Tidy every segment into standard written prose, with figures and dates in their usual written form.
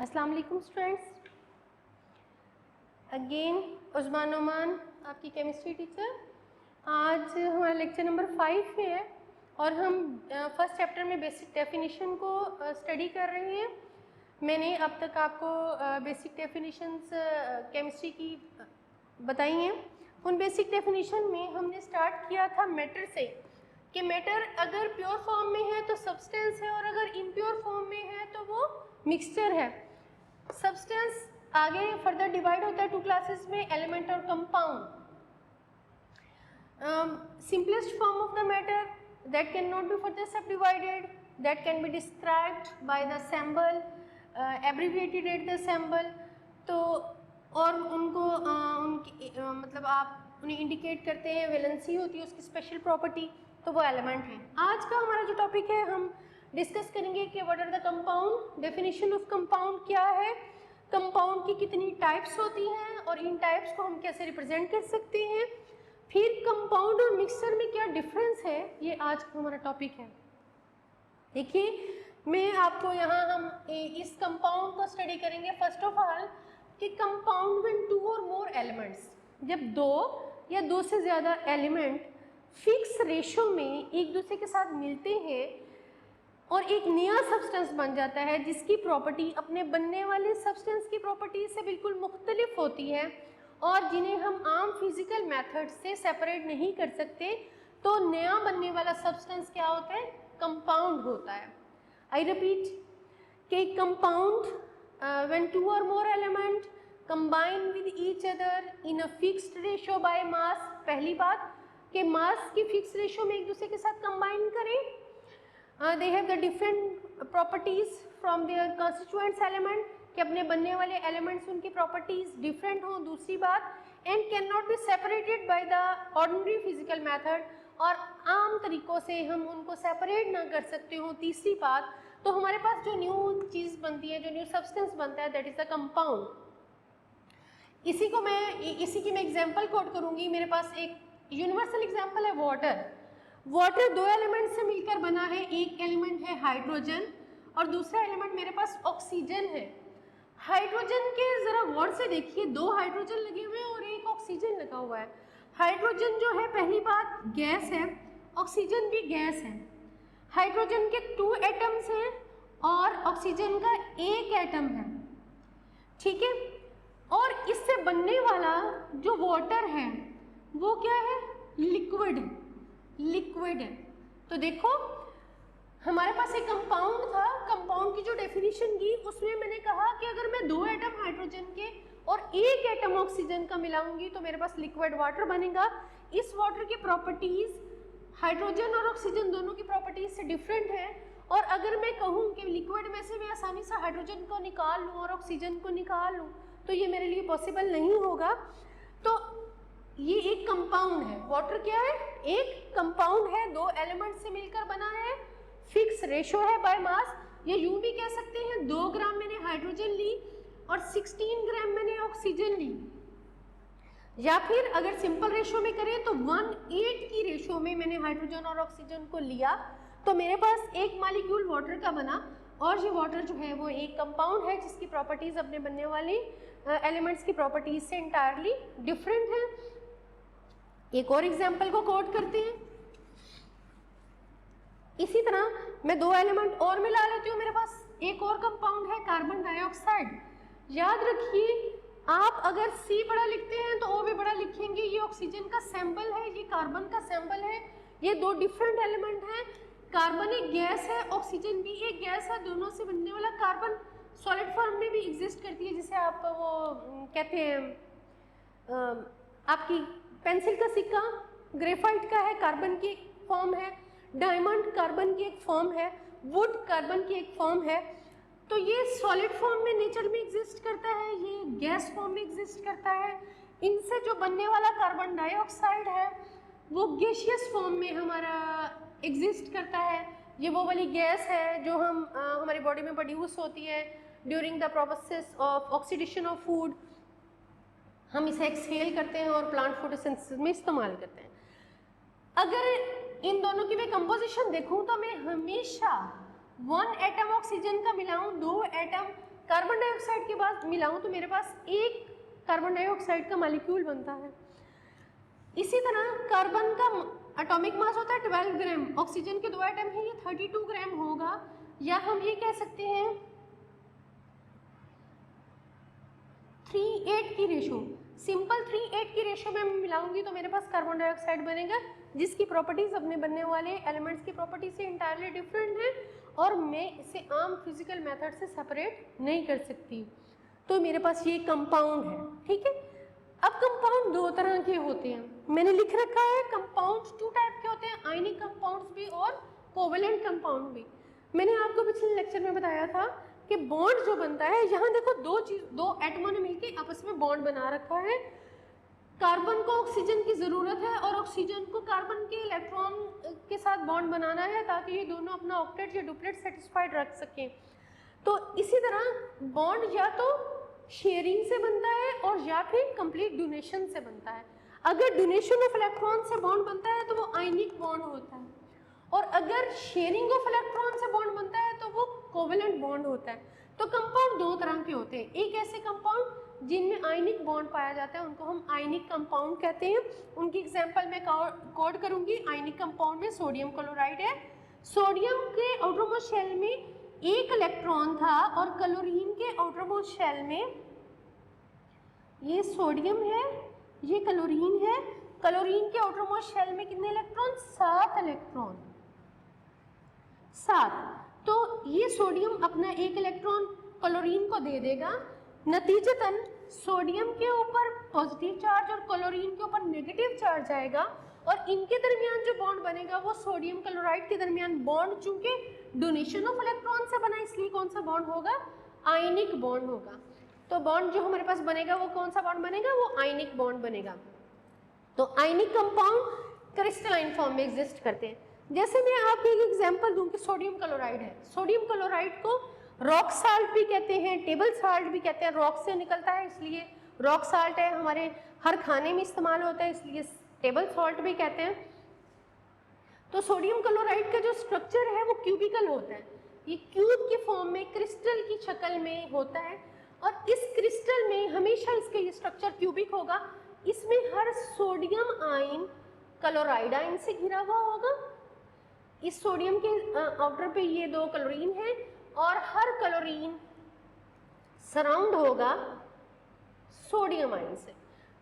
अस्सलाम वालेकुम students, again Usman Noman आपकी केमिस्ट्री टीचर। आज हमारा लेक्चर नंबर 5 है और हम फर्स्ट चैप्टर में बेसिक डेफिनेशन को स्टडी कर रहे हैं। मैंने अब तक आपको बेसिक डेफिनेशंस केमिस्ट्री की बताई हैं। उन बेसिक डेफिनेशन में हमने स्टार्ट किया था मैटर से कि मैटर अगर प्योर फॉर्म में है तो सब्सटेंस है और अगर इम्प्योर फॉर्म में है तो वो मिक्सचर है। सब्सटेंस आगे फर्दर डिवाइड होता है टू क्लासेस में, एलिमेंट और compound. Simplest form of the matter that cannot be further subdivided, that can be described by the symbol, abbreviated at the symbol. तो और उनको उनकी मतलब आप उन्हें इंडिकेट करते हैं, वैलेंसी होती है उसकी स्पेशल प्रॉपर्टी, तो वो एलिमेंट है। आज का हमारा जो टॉपिक है हम डिस्कस करेंगे कि what are the compound, definition of compound क्या है, कंपाउंड की कितनी टाइप्स होती हैं और इन टाइप्स को हम कैसे रिप्रेजेंट कर सकते हैं, फिर कंपाउंड और मिक्सचर में क्या डिफरेंस है, ये आज का हमारा टॉपिक है। देखिए मैं आपको यहाँ हम इस कंपाउंड को स्टडी करेंगे फर्स्ट ऑफ ऑल कि कंपाउंड व्हेन टू और मोर एलिमेंट्स, जब दो या दो से ज़्यादा एलिमेंट फिक्स रेशो में एक दूसरे के साथ मिलते हैं और एक नया सब्सटेंस बन जाता है जिसकी प्रॉपर्टी अपने बनने वाले सब्सटेंस की प्रॉपर्टी से बिल्कुल मुख्तलिफ होती है और जिन्हें हम आम फिजिकल मेथड से सेपरेट नहीं कर सकते, तो नया बनने वाला सब्सटेंस क्या होता है? कंपाउंड होता है। आई रिपीट कि कंपाउंड व्हेन टू और मोर element combine with each other in a fixed ratio by mass. पहली बात कि मास की फिक्स रेशो में एक दूसरे के साथ कंबाइन करें। They have the different properties from their constituents element, कि अपने बनने वाले एलिमेंट्स उनकी प्रॉपर्टीज डिफरेंट हों। दूसरी बात, and can not be separated by the ordinary physical method, और आम तरीक़ों से हम उनको सेपरेट ना कर सकते हों। तीसरी बात, तो हमारे पास जो न्यू चीज़ बनती है, जो न्यू सब्सटेंस बनता है, दैट इज़ अ कंपाउंड। इसी की मैं एग्जाम्पल कोट करूँगी। मेरे पास एक यूनिवर्सल एग्जाम्पल है वाटर। वाटर दो एलिमेंट से मिलकर बना है, एक एलिमेंट है हाइड्रोजन और दूसरा एलिमेंट मेरे पास ऑक्सीजन है। हाइड्रोजन के ज़रा गौर से देखिए, दो हाइड्रोजन लगे हुए हैं और एक ऑक्सीजन लगा हुआ है। हाइड्रोजन जो है पहली बात गैस है, ऑक्सीजन भी गैस है। हाइड्रोजन के 2 एटम्स हैं और ऑक्सीजन का 1 एटम है, ठीक है। और इससे बनने वाला जो वाटर है वो क्या है? लिक्विड है, लिक्विड है। तो देखो हमारे पास एक कंपाउंड था, कंपाउंड की जो डेफिनेशन की उसमें मैंने कहा कि अगर मैं 2 एटम हाइड्रोजन के और 1 एटम ऑक्सीजन का मिलाऊंगी तो मेरे पास लिक्विड वाटर बनेगा। इस वाटर की प्रॉपर्टीज हाइड्रोजन और ऑक्सीजन दोनों की प्रॉपर्टीज से डिफरेंट है, और अगर मैं कहूँ कि लिक्विड में से मैं आसानी से हाइड्रोजन को निकाल लूँ और ऑक्सीजन को निकाल लूँ तो ये मेरे लिए पॉसिबल नहीं होगा। तो ये एक कंपाउंड है। वाटर क्या है? एक कंपाउंड है, 2 एलिमेंट से मिलकर बना है, फिक्स रेशो है बाय मास। ये यूं भी कह सकते हैं 2 ग्राम मैंने हाइड्रोजन ली और 16 ग्राम मैंने ऑक्सीजन ली, या फिर अगर सिंपल रेशो में करें तो 1:8 की रेशो में मैंने हाइड्रोजन और ऑक्सीजन को लिया, तो मेरे पास एक मॉलिक्यूल वाटर का बना। और ये वाटर जो है वो एक कंपाउंड है जिसकी प्रॉपर्टीज अपने बनने वाले एलिमेंट्स की प्रॉपर्टीज से इंटायरली डिफरेंट है। एक और एग्जाम्पल को कोट करते हैं। इसी तरह मैं 2 एलिमेंट और मिला लेती हूँ, मेरे पास एक और कंपाउंड है कार्बन डाइऑक्साइड। याद रखिए आप अगर C बड़ा लिखते हैं तो O भी बड़ा लिखेंगे। ये ऑक्सीजन का सैंपल है, ये कार्बन का सैंपल है, ये 2 डिफरेंट एलिमेंट हैं। कार्बन एक गैस है, ऑक्सीजन भी एक गैस है। दोनों से बनने वाला कार्बन सॉलिड फॉर्म में भी एग्जिस्ट करती है, जिसे आप वो कहते हैं आपकी पेंसिल का सिक्का ग्रेफाइट का है, कार्बन की एक फॉर्म है। डायमंड कार्बन की एक फॉर्म है, वुड कार्बन की एक फॉर्म है। तो ये सॉलिड फॉर्म में नेचर में एग्जिस्ट करता है, ये गैस फॉर्म में एग्जिस्ट करता है। इनसे जो बनने वाला कार्बन डाइऑक्साइड है वो गैसियस फॉर्म में हमारा एग्जिस्ट करता है। ये वो वाली गैस है जो हमारी बॉडी में प्रोड्यूस होती है during the process of oxidation of food. हम इसे एक्सहेल करते हैं और प्लांट फोटोसिंथेसिस में इस्तेमाल करते हैं। अगर इन दोनों की मैं कंपोजिशन देखूं तो मैं हमेशा 1 एटम ऑक्सीजन का मिलाऊं, 2 एटम कार्बन डाइऑक्साइड के बाद मिलाऊं तो मेरे पास एक कार्बन डाइऑक्साइड का मॉलिक्यूल बनता है। इसी तरह कार्बन का एटॉमिक मास होता है 12 ग्राम, ऑक्सीजन के 2 एटम हैं, ये 32 ग्राम होगा, या हम ये कह सकते हैं 3:8 की रेशो, सिंपल 3:8 की रेशो में मिलाऊंगी तो मेरे पास कार्बन डाइऑक्साइड बनेगा, जिसकी प्रॉपर्टीज अपने बनने वाले एलिमेंट्स की प्रॉपर्टी से इंटायरली डिफरेंट है और मैं इसे आम फिजिकल मेथड से सेपरेट नहीं कर सकती। तो मेरे पास ये कंपाउंड है, ठीक है। अब कंपाउंड दो तरह के होते हैं, मैंने लिख रखा है कंपाउंड 2 टाइप के होते हैं, आयनिक कंपाउंड्स भी और कोवेलेंट कंपाउंड भी। मैंने आपको पिछले लेक्चर में बताया था कि बॉन्ड जो बनता है, यहाँ देखो दो एटमों ने मिलकर आपस में बॉन्ड बना रखा है। कार्बन को ऑक्सीजन की ज़रूरत है और ऑक्सीजन को कार्बन के इलेक्ट्रॉन के साथ बॉन्ड बनाना है ताकि ये दोनों अपना ऑक्टेट या डुप्लेट सेटिस्फाइड रख सकें। तो इसी तरह बॉन्ड या तो शेयरिंग से बनता है और या फिर कंप्लीट डोनेशन से बनता है। अगर डोनेशन ऑफ इलेक्ट्रॉन से बॉन्ड बनता है तो वो आयनिक बॉन्ड होता है, और अगर शेयरिंग ऑफ इलेक्ट्रॉन से बॉन्ड बनता है तो वो कोवेलेंट बॉन्ड होता है। तो कंपाउंड दो तरह के होते हैं, एक ऐसे कंपाउंड जिनमें आयनिक बॉन्ड पाया जाता है उनको हम आयनिक कंपाउंड कहते हैं। उनकी एग्जांपल मैं कोड करूंगी। आयनिक कंपाउंड में सोडियम क्लोराइड है, सोडियम के आउटरमोस्ट शेल में एक इलेक्ट्रॉन था और क्लोरीन के आउटरमोस्ट शेल में, ये सोडियम है, ये क्लोरीन है, क्लोरीन के आउटरमोस्ट शेल में कितने इलेक्ट्रॉन? 7 इलेक्ट्रॉन, 7। तो ये सोडियम अपना एक इलेक्ट्रॉन क्लोरीन को दे देगा, नतीजतन सोडियम के ऊपर पॉजिटिव चार्ज और क्लोरीन के ऊपर नेगेटिव चार्ज आएगा और इनके दरमियान जो बॉन्ड बनेगा वो सोडियम क्लोराइड के दरमियान बॉन्ड, चूंकि डोनेशन ऑफ इलेक्ट्रॉन से बना इसलिए कौन सा बॉन्ड होगा? आयनिक बॉन्ड होगा। तो बॉन्ड जो हमारे पास बनेगा वो कौन सा बॉन्ड बनेगा? वो आयनिक बॉन्ड बनेगा। तो आयनिक कंपाउंड क्रिस्टलाइन फॉर्म में एग्जिस्ट करते हैं। जैसे मैं आपको एक एग्जांपल दूं कि सोडियम क्लोराइड है, सोडियम क्लोराइड को रॉक साल्ट भी कहते हैं, टेबल साल्ट भी कहते हैं, रॉक से निकलता है इसलिए रॉक साल्ट है, हमारे हर खाने में इस्तेमाल होता है इसलिए टेबल सॉल्ट भी कहते हैं। तो सोडियम क्लोराइड का जो स्ट्रक्चर है वो क्यूबिकल होता है, ये क्यूब की फॉर्म में क्रिस्टल की शक्ल में होता है और इस क्रिस्टल में हमेशा इसका ये स्ट्रक्चर क्यूबिक होगा। इसमें हर सोडियम आयन क्लोराइड आयन से घिरा हुआ होगा। इस सोडियम के आउटर पे ये 2 क्लोरीन है और हर क्लोरीन सराउंड होगा सोडियम आयन से।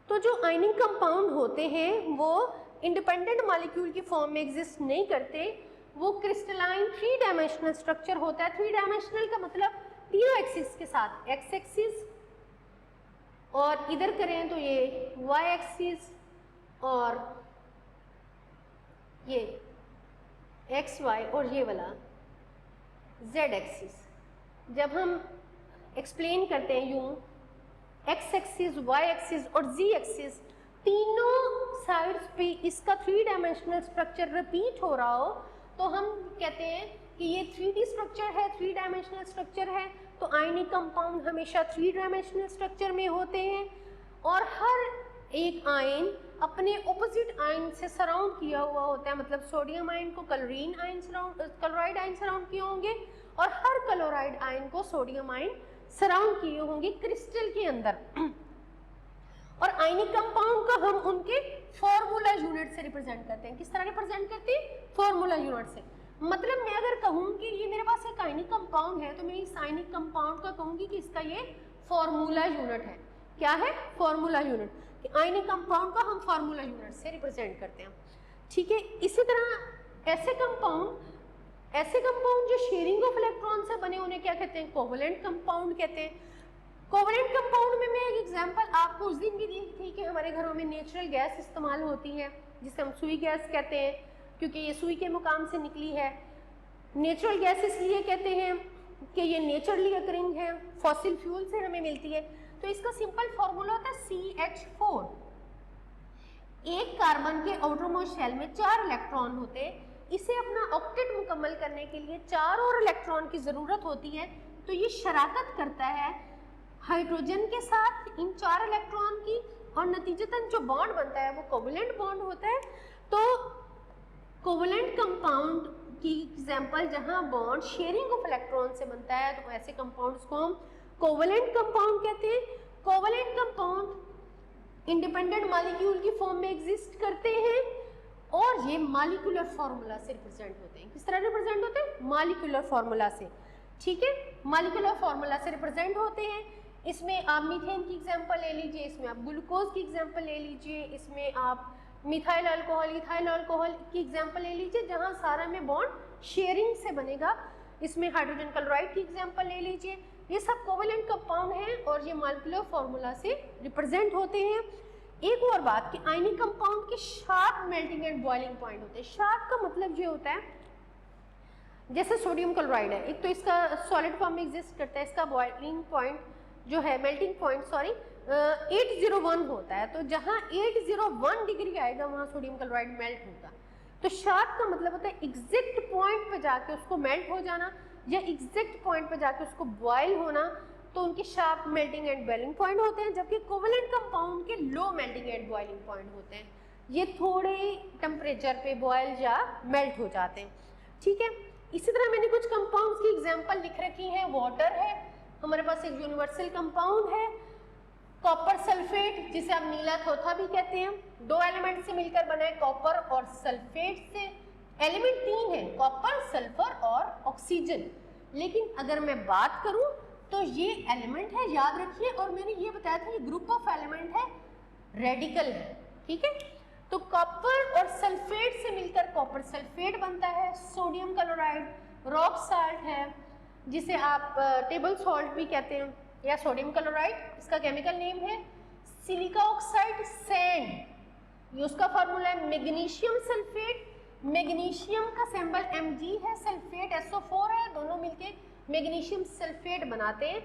तो जो आयनिक कंपाउंड होते हैं वो इंडिपेंडेंट मॉलिक्यूल की फॉर्म में एग्जिस्ट नहीं करते, वो क्रिस्टलाइन 3 डायमेंशनल स्ट्रक्चर होता है। 3 डायमेंशनल का मतलब तीनों एक्सिस के साथ, एक्स एक्सिस और इधर करें तो ये वाई एक्सिस और ये एक्स वाई और ये वाला जेड एक्सिस। जब हम एक्सप्लेन करते हैं यूं, एक्स एक्सिस, वाई एक्सिस और जी एक्सिस तीनों साइड्स पे इसका 3 डायमेंशनल स्ट्रक्चर रिपीट हो रहा हो तो हम कहते हैं कि ये 3D स्ट्रक्चर है, 3 डायमेंशनल स्ट्रक्चर है। तो आयनिक कंपाउंड हमेशा 3 डायमेंशनल स्ट्रक्चर में होते हैं और हर एक आयन अपने ऑपोजिट आयन से सराउंड किया हुआ होता है। मतलब सोडियम आयन को chlorine ion chloride ion surround किए होंगे और हर क्लोराइड आयन को सोडियम आयन सराउंड किए होंगे क्रिस्टल के अंदर। और आयनिक कंपाउंड को हम उनके फॉर्मूला यूनिट से रिप्रेजेंट करते हैं। किस तरह रिप्रेजेंट करते हैं? फॉर्मूला यूनिट से। मतलब मैं अगर कहूँ कि ये मेरे पास एक आयनिक कंपाउंड है तो मैं इस आयनिक कंपाउंड का कहूँगी कि इसका ये फॉर्मूला यूनिट है। क्या है? Formula unit. आयनिक कंपाउंड को हम फॉर्मूला यूनिट से रिप्रेजेंट करते हैं, ठीक है। इसी तरह ऐसे कंपाउंड जो शेयरिंग ऑफ इलेक्ट्रॉन से बने उन्हें क्या कहते हैं? कोवेलेंट कंपाउंड कहते हैं। कोवेलेंट कंपाउंड में मैं एक एग्जांपल आपको उस दिन भी दी थी कि हमारे घरों में नेचुरल गैस इस्तेमाल होती है जिसे हम सुई गैस कहते हैं, क्योंकि ये सुई के मुकाम से निकली है। नेचुरल गैस इसलिए कहते हैं कि ये नेचुरली अकरिंग है, फॉसिल फ्यूल से हमें मिलती है। तो इसका सिंपल फॉर्मूला होता है CH4। एक कार्बन के आउटरमोस्ट शेल में 4 इलेक्ट्रॉन होते हैं। इसे अपना ऑक्टेट मुकम्मल करने के लिए 4 और इलेक्ट्रॉन की ज़रूरत होती है। तो ये शराकत करता है हाइड्रोजन के साथ इन 4 इलेक्ट्रॉन की और नतीजतन जो बॉन्ड बनता है वो कोवेलेंट बॉन्ड होता है। तो कोवेलेंट कंपाउंड की एग्जांपल जहां बॉन्ड शेयरिंग ऑफ इलेक्ट्रॉन से बनता है तो ऐसे कंपाउंड्स को हम कोवेलेंट कंपाउंड कहते हैं। कोवेलेंट कंपाउंड इंडिपेंडेंट मॉलिक्यूल की फॉर्म में एग्जिस्ट करते हैं और ये मॉलिक्यूलर फार्मूला से रिप्रेजेंट होते हैं। किस तरह रिप्रेजेंट होते हैं? मॉलिक्यूलर फार्मूला से, ठीक है, मॉलिक्यूलर फार्मूला से रिप्रेजेंट होते हैं। इसमें आप मीथेन की एग्जांपल ले लीजिए, इसमें आप ग्लूकोज की एग्जांपल ले लीजिए, इसमें आप मिथाइल अल्कोहल, इथाइल अल्कोहल की एग्जांपल ले लीजिए, जहां सारा में बॉन्ड शेयरिंग से बनेगा। इसमें हाइड्रोजन क्लोराइड की एग्जांपल ले लीजिए। ये सब कोवेलेंट कंपाउंड हैं और ये मॉलिक्यूलर फार्मूला से रिप्रेजेंट होते हैं। एक और बात कि आयनिक कंपाउंड के sharp melting and boiling point होते हैं। शार्प का मतलब ये होता है, जैसे सोडियम क्लोराइड है, एक तो इसका सॉलिड फॉर्म में एग्जिस्ट करता है, इसका बॉइलिंग पॉइंट जो है, मेल्टिंग पॉइंट सॉरी 801 होता है। तो जहाँ 801 डिग्री आएगा वहाँ सोडियम क्लोराइड मेल्ट होगा। तो शार्प का मतलब होता है एग्जैक्ट पॉइंट पे जाके उसको मेल्ट हो जाना या एग्जैक्ट पॉइंट पे जाके उसको बॉयल होना, तो उनके sharp melting and boiling point होते हैं। जबकि कोवेलेंट कंपाउंड के low melting and boiling point होते हैं, ये थोड़े टेम्परेचर पे बॉयल या मेल्ट हो जाते हैं, ठीक है। इसी तरह मैंने कुछ कंपाउंड्स की एग्जांपल लिख रखी है। वाटर है, हमारे पास एक यूनिवर्सल कंपाउंड है कॉपर सल्फेट, जिसे आप नीला थोथा भी कहते हैं। दो एलिमेंट से मिलकर बना है, कॉपर और सल्फेट से। एलिमेंट 3 है, कॉपर, सल्फर और ऑक्सीजन। लेकिन अगर मैं बात करूं तो ये एलिमेंट है, याद रखिए, और मैंने ये बताया था ये ग्रुप ऑफ एलिमेंट है, रेडिकल है, ठीक है। तो कॉपर और सल्फेट से मिलकर कॉपर सल्फेट बनता है। सोडियम क्लोराइड रॉक साल्ट है, जिसे आप टेबल सॉल्ट भी कहते हैं, या सोडियम क्लोराइड, इसका केमिकल नेम है। सिलिका ऑक्साइड सैंड, ये उसका फार्मूला है। मैग्नीशियम सल्फेट, मैग्नीशियम का सिंबल Mg है, सल्फेट SO4 है, दोनों मिलके मैग्नीशियम सल्फेट बनाते हैं।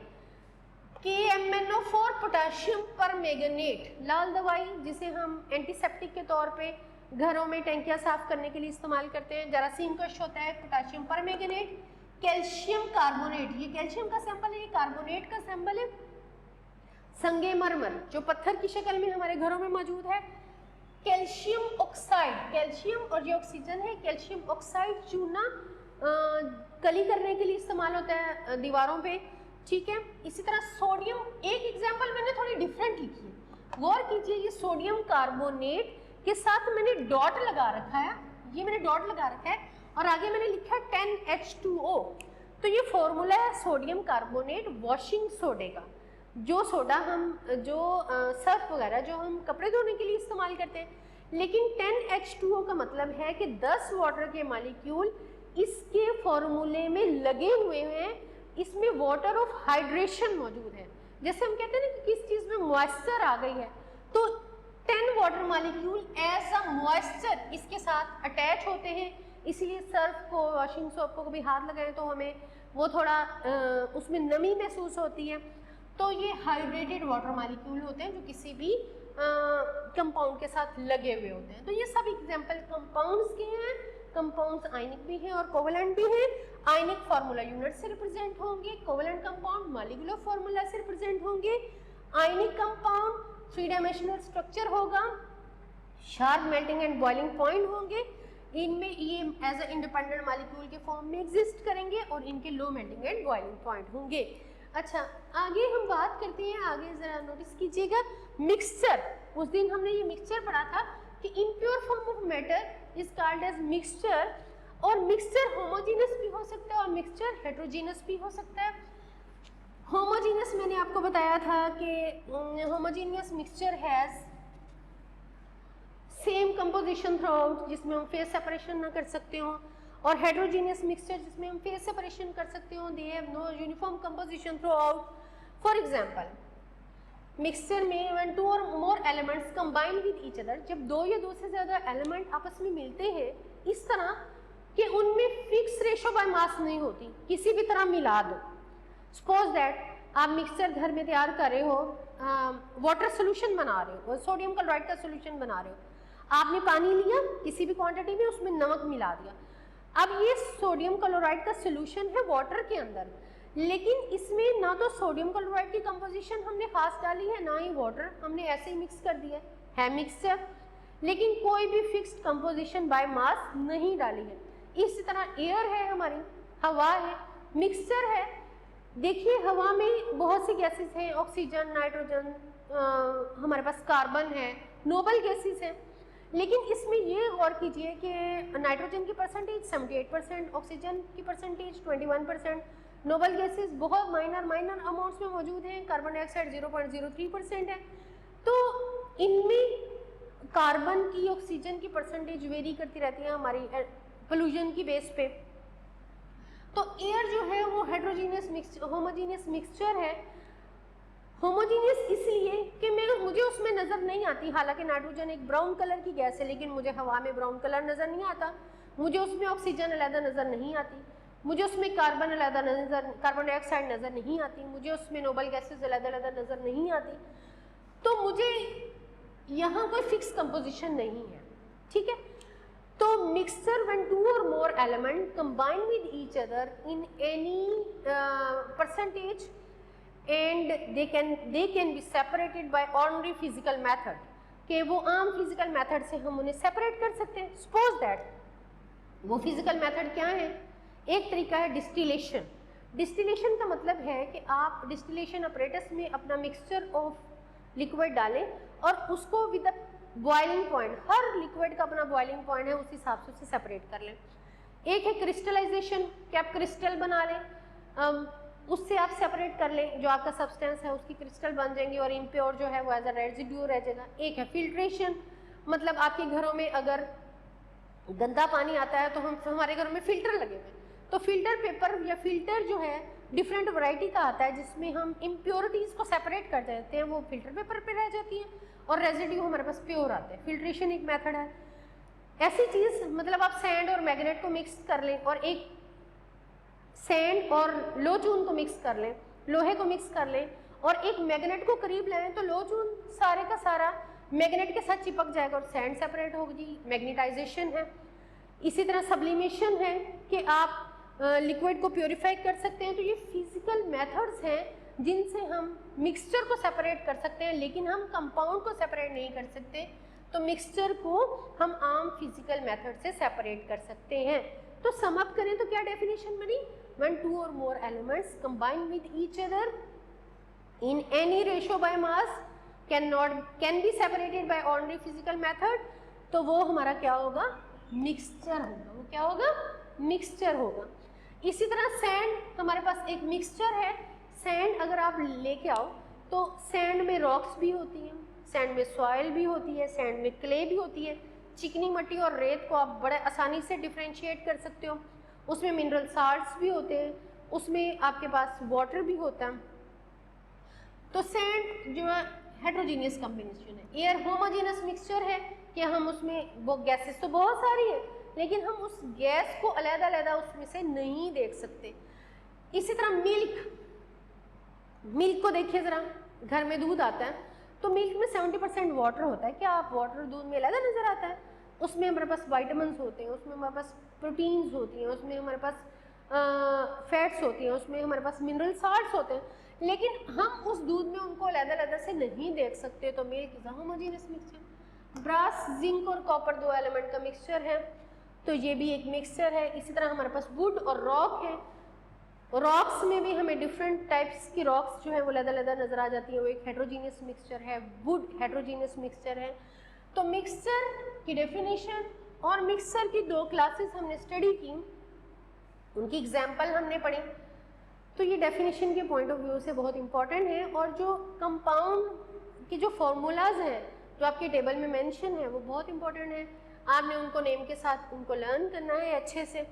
KMnO4 पोटेशियम परमैंगनेट, लाल दवाई जिसे हम एंटीसेप्टिक के तौर पे घरों में टैंकियां साफ करने के लिए इस्तेमाल करते हैं। जरासीम कश होता है, पोटेशियम परमैंगनेट। कैल्शियम कार्बोनेट, ये कैल्शियम का सैंपल है, ये कार्बोनेट का सैंपल है। संगमरमर जो पत्थर की शक्ल में हमारे घरों में मौजूद है। कैल्शियम ऑक्साइड, कैल्शियम और ये ऑक्सीजन है। कैल्शियम ऑक्साइड चूना कली करने के लिए इस्तेमाल होता है दीवारों पे, ठीक है। इसी तरह सोडियम, एक एग्जांपल मैंने थोड़ी डिफरेंट लिखी है, गौर कीजिए। ये सोडियम कार्बोनेट के साथ मैंने डॉट लगा रखा है, ये मैंने डॉट लगा रखा है, और आगे मैंने लिखा है 10H2O। तो ये फॉर्मूला है सोडियम कार्बोनेट वॉशिंग सोडे का। जो सोडा हम सर्फ वगैरह जो हम कपड़े धोने के लिए इस्तेमाल करते हैं, लेकिन 10H2O का मतलब है कि 10 वाटर के मॉलिक्यूल इसके फॉर्मूले में लगे हुए हैं। इसमें वाटर ऑफ हाइड्रेशन मौजूद है। जैसे हम कहते हैं ना कि किस चीज़ में मॉइस्चर आ गई है, तो 10 water molecule as a moisture इसके साथ अटैच होते हैं। इसीलिए सर्फ को, वॉशिंग सोप को कभी हाथ लगाएं तो हमें वो थोड़ा उसमें नमी महसूस होती है। तो ये हाइड्रेटेड वाटर मॉलिक्यूल होते हैं जो किसी भी कंपाउंड के साथ लगे हुए होते हैं। तो ये सब एग्जांपल कंपाउंड्स के हैं। कंपाउंड्स आयनिक भी हैं और कोवेलेंट भी हैं। आयनिक फार्मूला यूनिट से रिप्रेजेंट होंगे, कोवेलेंट कंपाउंड मॉलिक्यूलर फार्मूला से रिप्रेजेंट होंगे। आयनिक कंपाउंड 3 डायमेंशनल स्ट्रक्चर होगा, sharp melting and boiling point होंगे, इनमें ये एज अ इंडिपेंडेंट मॉलिक्यूल के फॉर्म में एग्जिस्ट करेंगे और इनके low melting and boiling point होंगे। अच्छा, आगे हम बात करते हैं, आगे जरा नोटिस कीजिएगा मिक्सचर। उस दिन हमने ये मिक्सचर पढ़ा था कि impure form of matter is called as mixture, और मिक्सचर होमोजीनस भी हो सकता है और मिक्सचर हेट्रोजीनस भी हो सकता है। होमोजीनस मैंने आपको बताया था कि homogeneous mixture has same composition through out, जिसमें हम फेस सेपरेशन ना कर सकते हो, और हेट्रोजीनियस मिक्सचर जिसमें हम फेस सेपरेशन कर सकते हो, they have no uniform composition throughout. For example, mixture में व्हेन 2 और more elements combine with each other, जब 2 या 2 से ज़्यादा एलिमेंट आपस में मिलते हैं इस तरह कि उनमें फिक्स रेशो बाय मास नहीं होती, किसी भी तरह मिला दो। सपोज दैट आप मिक्सचर घर में तैयार कर रहे हो, वाटर सोल्यूशन बना रहे हो, सोडियम क्लोराइड का सोल्यूशन बना रहे हो, आपने पानी लिया किसी भी क्वांटिटी में, उसमें नमक मिला दिया। अब ये सोडियम क्लोराइड का सोल्यूशन है वाटर के अंदर, लेकिन इसमें ना तो सोडियम क्लोराइड की कंपोजिशन हमने खास डाली है, ना ही वाटर, हमने ऐसे ही मिक्स कर दिया है मिक्सचर, लेकिन कोई भी फिक्स्ड कंपोजिशन बाय मास नहीं डाली है। इसी तरह एयर है, हमारी हवा है, मिक्सचर है, देखिए हवा में बहुत सी गैसेस हैं, ऑक्सीजन, नाइट्रोजन, हमारे पास कार्बन है, नोबल गैसेस हैं, लेकिन इसमें ये गौर कीजिए कि नाइट्रोजन की परसेंटेज 78%, ऑक्सीजन की परसेंटेज 21%, नोबल गैसेस बहुत माइनर अमाउंट्स में मौजूद हैं, कार्बन डाइऑक्साइड 0.03% है। तो इनमें कार्बन की, ऑक्सीजन की परसेंटेज वेरी करती रहती है हमारी पोल्यूशन की बेस पे। तो एयर जो है वो हेट्रोजीनियस होमोजीनियस मिक्सचर है। होमोजीनियस इसलिए कि मुझे उसमें नज़र नहीं आती, हालांकि नाइट्रोजन एक ब्राउन कलर की गैस है, लेकिन मुझे हवा में ब्राउन कलर नज़र नहीं आता, मुझे उसमें ऑक्सीजन अलग नज़र नहीं आती, मुझे उसमें कार्बन डाइऑक्साइड नज़र नहीं आती, मुझे उसमें नोबल गैसेस अलग नज़र नहीं आती। तो मुझे यहाँ कोई फिक्स कंपोजिशन नहीं है, ठीक है। तो मिक्सचर व्हेन टू और मोर element combine with each other in any percentage and they can be separated by ordinary physical method, कि वो आम फिजिकल मेथड से हम उन्हें सेपरेट कर सकते हैं। सपोज दैट वो फिजिकल मेथड क्या है? एक तरीका है डिस्टिलेशन। डिस्टिलेशन का मतलब है कि आप डिस्टिलेशन अपरेटस में अपना मिक्सचर ऑफ लिक्विड डालें और उसको with boiling point, her liquid का अपना बॉइलिंग पॉइंट है, उस हिसाब से उसे सेपरेट कर लें। एक है क्रिस्टलाइजेशन, कि आप क्रिस्टल बना लें, उससे आप सेपरेट कर लें, जो आपका सब्सटेंस है उसकी क्रिस्टल बन जाएंगी और इम्प्योर जो है वो एज अ रेजिड्यू रह जाएगा। एक है फिल्ट्रेशन, मतलब आपके घरों में अगर गंदा पानी आता है तो हमारे घरों में फिल्टर लगे हुए, तो फिल्टर पेपर या फिल्टर जो है डिफरेंट वैरायटी का आता है, जिसमें हम इम्प्योरिटीज को सेपरेट कर देते हैं, वो फिल्टर पेपर पे रह जाती है और रेजिड्यू हमारे पास प्योर आते हैं। फिल्ट्रेशन एक मेथड है। ऐसी चीज़ मतलब आप सैंड और मैग्नेट को मिक्स कर लें और एक सैंड और लो चून को मिक्स कर लें, लोहे को मिक्स कर लें और एक मैग्नेट को करीब लाएं, तो लो चून सारे का सारा मैग्नेट के साथ चिपक जाएगा और सैंड सेपरेट होगी, मैग्नेटाइजेशन है। इसी तरह सब्लिमेशन है कि आप लिक्विड को प्योरीफाई कर सकते हैं। तो ये फिजिकल मेथड्स हैं जिनसे हम मिक्सचर को सेपरेट कर सकते हैं, लेकिन हम कंपाउंड को सेपरेट नहीं कर सकते। तो मिक्सचर को हम आम फिजिकल मेथड से सेपरेट कर सकते हैं। तो सम अप करें तो क्या डेफिनेशन बनी? व्हेन टू और more elements combine with each other in any ratio by mass can be separated by ordinary physical method, तो वो हमारा क्या होगा? मिक्सचर होगा। वो क्या होगा? मिक्सचर होगा। इसी तरह सैंड, हमारे पास एक मिक्सचर है। सैंड अगर आप लेके आओ तो सैंड में रॉक्स भी होती हैं, सैंड में सॉइल भी होती है, सैंड में क्ले भी होती है। चिकनी मिट्टी और रेत को आप बड़े आसानी से डिफ्रेंशिएट कर सकते हो। उसमें मिनरल साल्ट्स भी होते हैं, उसमें आपके पास वाटर भी होता है। तो सैंड जो है हेट्रोजीनियस कॉम्बिनेशन है। एयर होमोजेनस मिक्सचर है कि हम उसमें वो गैसेस तो बहुत सारी है, लेकिन हम उस गैस को अलग-अलग उसमें से नहीं देख सकते। इसी तरह मिल्क को देखिए ज़रा, घर में दूध आता है तो मिल्क में 70% वाटर होता है। क्या आप वाटर दूध में अलग नज़र आता है? उसमें हमारे पास वाइटामिन्स होते हैं, उसमें हमारे पास प्रोटीन्स होती हैं, उसमें हमारे पास फैट्स होती हैं, उसमें हमारे पास मिनरल साल्ट्स होते हैं, लेकिन हम उस दूध में उनको अलग-अलग से नहीं देख सकते। तो milk is a homogeneous mixture. Brass, zinc और कॉपर 2 एलिमेंट का मिक्सचर है, तो ये भी एक मिक्सचर है। इसी तरह हमारे पास वुड और रॉक है। रॉक्स में भी हमें डिफरेंट टाइप्स की रॉक्स जो है वो अलग-अलग नज़र आ जाती है। वो एक हेट्रोजीनियस मिक्सचर है, वुड हेट्रोजीनियस मिक्सचर है। तो मिक्सचर की डेफिनेशन और मिक्सचर की 2 क्लासेस हमने स्टडी की, उनकी एग्जाम्पल हमने पढ़ी। तो ये डेफिनेशन के पॉइंट ऑफ व्यू से बहुत इंपॉर्टेंट है। और जो कंपाउंड के जो फॉर्मूलाज हैं जो आपके टेबल में मेंशन है वो बहुत इंपॉर्टेंट है। आपने उनको नेम के साथ उनको लर्न करना है अच्छे से,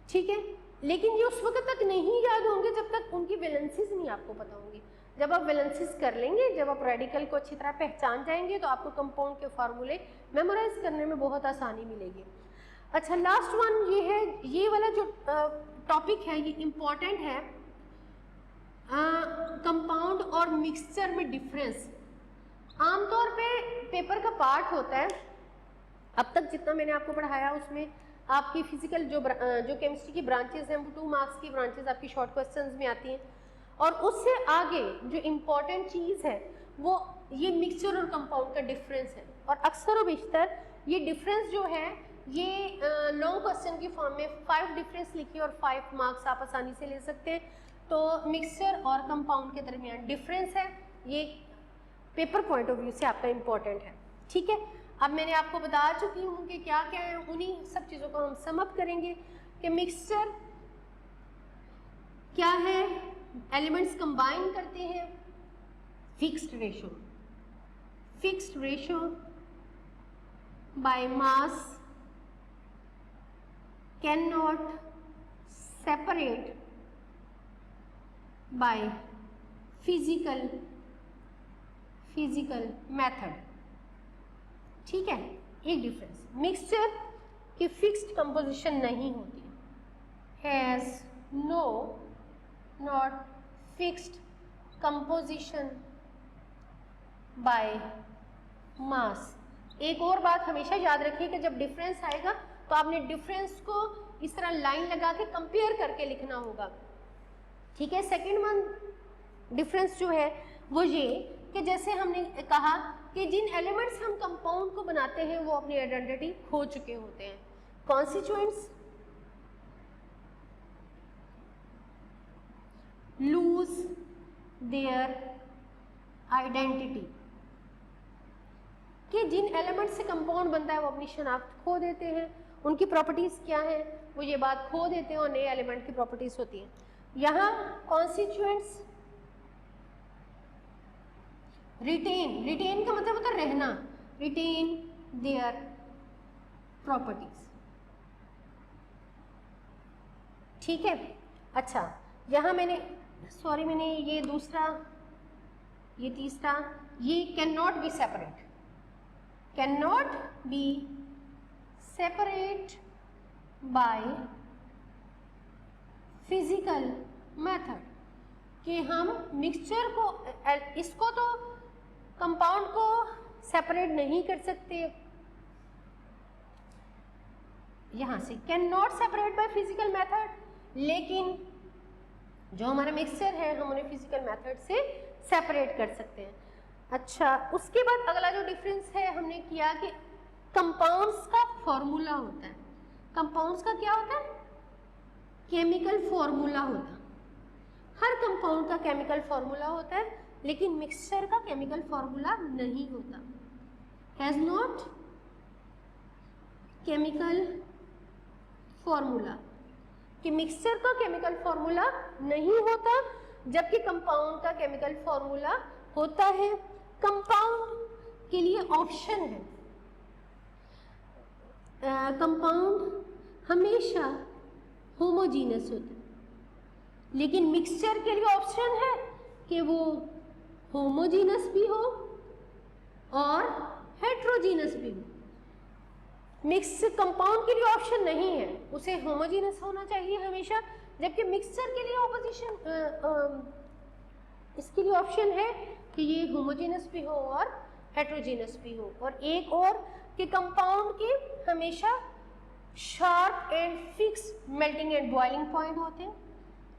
ठीक है। लेकिन ये उस वक्त तक नहीं याद होंगे जब तक उनकी वैलेंसीज नहीं आपको पता होंगी। जब आप वैलेंसीज कर लेंगे, जब आप रेडिकल को अच्छी तरह पहचान जाएंगे, तो आपको कंपाउंड के फार्मूले मेमोराइज करने में बहुत आसानी मिलेगी। अच्छा, लास्ट वन ये है, ये वाला जो टॉपिक है ये इम्पॉर्टेंट है। कंपाउंड और मिक्सचर में डिफरेंस आमतौर पे पेपर का पार्ट होता है। अब तक जितना मैंने आपको पढ़ाया उसमें आपकी फिजिकल जो केमिस्ट्री की ब्रांचेस हैं वो 2 मार्क्स की ब्रांचेस आपकी शॉर्ट क्वेश्चंस में आती हैं। और उससे आगे जो इम्पॉर्टेंट चीज़ है वो ये मिक्सचर और कंपाउंड का डिफरेंस है। और अक्सर और बेशतर ये डिफरेंस जो है ये लॉन्ग क्वेश्चन की फॉर्म में 5 डिफरेंस लिखिए और 5 मार्क्स आप आसानी से ले सकते हैं। तो मिक्सचर और कंपाउंड के दरमियान डिफरेंस है, ये पेपर पॉइंट ऑफ व्यू से आपका इम्पोर्टेंट है। ठीक है, अब मैंने आपको बता चुकी हूँ कि क्या क्या है, उन्हीं सब चीज़ों को हम सम अप करेंगे कि मिक्सचर क्या है, एलिमेंट्स कंबाइन करते हैं fixed ratio by mass, can not separate by physical method. ठीक है, एक डिफरेंस, मिक्सचर की फिक्स्ड कंपोजिशन नहीं होती, has not fixed composition by mass. एक और बात हमेशा याद रखिए कि जब डिफरेंस आएगा तो आपने डिफरेंस को इस तरह लाइन लगा के कंपेयर करके लिखना होगा। ठीक है, सेकेंड वन डिफरेंस जो है वो ये कि जैसे हमने कहा कि जिन एलिमेंट्स हम कंपाउंड को बनाते हैं वो अपनी आइडेंटिटी खो चुके होते हैं। कॉन्स्टिट्यूएंट्स लूज देयर आइडेंटिटी, कि जिन एलिमेंट से कंपाउंड बनता है वो अपनी शनाख्त खो देते हैं, उनकी प्रॉपर्टीज क्या है वो ये बात खो देते हैं और नए एलिमेंट की प्रॉपर्टीज होती हैं। यहाँ कॉन्स्टिट्यूएंट्स रिटेन का मतलब होता है रहना, रिटेन देयर प्रॉपर्टीज। ठीक है, अच्छा यहाँ मैंने ये दूसरा, ये तीसरा, ये can not be separate by physical method, कि हम मिक्सचर को, इसको तो कंपाउंड को सेपरेट नहीं कर सकते, यहां से can not separate by physical method, लेकिन जो हमारा मिक्सचर है हम उन्हें फिजिकल मेथड से सेपरेट कर सकते हैं। अच्छा, उसके बाद अगला जो डिफरेंस है हमने किया कि कंपाउंड्स का फॉर्मूला होता है। कंपाउंड्स का क्या होता है? केमिकल फॉर्मूला होता है। हर कंपाउंड का केमिकल फॉर्मूला होता है, लेकिन मिक्सचर का केमिकल फॉर्मूला नहीं होता। हैज नॉट केमिकल फॉर्मूला, कि मिक्सचर का केमिकल फॉर्मूला नहीं होता, जबकि कंपाउंड का केमिकल फॉर्मूला होता है। कंपाउंड के लिए ऑप्शन है, कंपाउंड हमेशा होमोजीनस होता है, लेकिन मिक्सचर के लिए ऑप्शन है कि वो होमोजीनस भी हो और हेट्रोजीनस भी हो। मिक्स कंपाउंड के लिए ऑप्शन नहीं है, उसे होमोजीनस होना चाहिए हमेशा, जबकि मिक्सचर के लिए इसके लिए ऑप्शन है कि ये होमोजीनस भी हो और हेट्रोजीनस भी हो। और एक और कि कंपाउंड के हमेशा sharp and fix melting and boiling point होते हैं,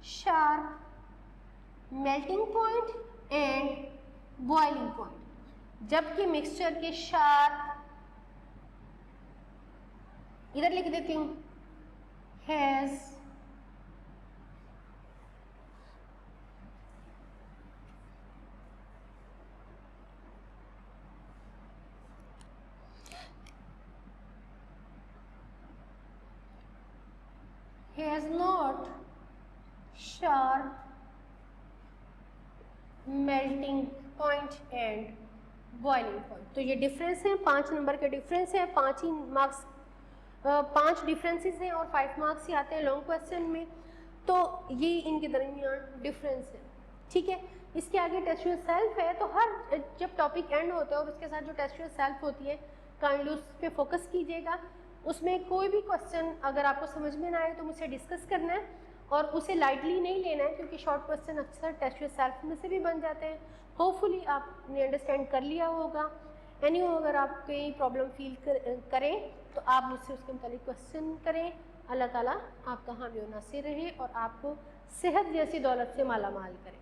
sharp melting point and boiling point, जबकि मिक्सचर के शार्प, इधर लिख देती हूं, has not sharp melting point and boiling point. तो ये डिफरेंस है, 5 नंबर के डिफरेंस है, 5 ही मार्क्स, 5 डिफरेंसेस हैं और 5 मार्क्स ही आते हैं लॉन्ग क्वेश्चन में। तो ये इनके दरमियान डिफरेंस है। ठीक है, इसके आगे टेस्ट सेल्फ है, तो हर जब टॉपिक एंड होता है और उसके साथ जो टेस्ट सेल्फ होती है काइंडली उस पर फोकस कीजिएगा। उसमें कोई भी क्वेश्चन अगर आपको समझ में ना आए तो मुझसे डिस्कस करना है और उसे लाइटली नहीं लेना है, क्योंकि शॉर्ट क्वेश्चन अक्सर टेस्ट सेल्फ में से भी बन जाते हैं। होपफुली आपने अंडरस्टैंड कर लिया होगा। अगर आप कोई प्रॉब्लम फील करें तो आप मुझसे उसके मुतालिक क्वेश्चन करें। अल्लाह ताला आपका हामी और नासिर रहे और आपको सेहत जैसी दौलत से माला माल करें।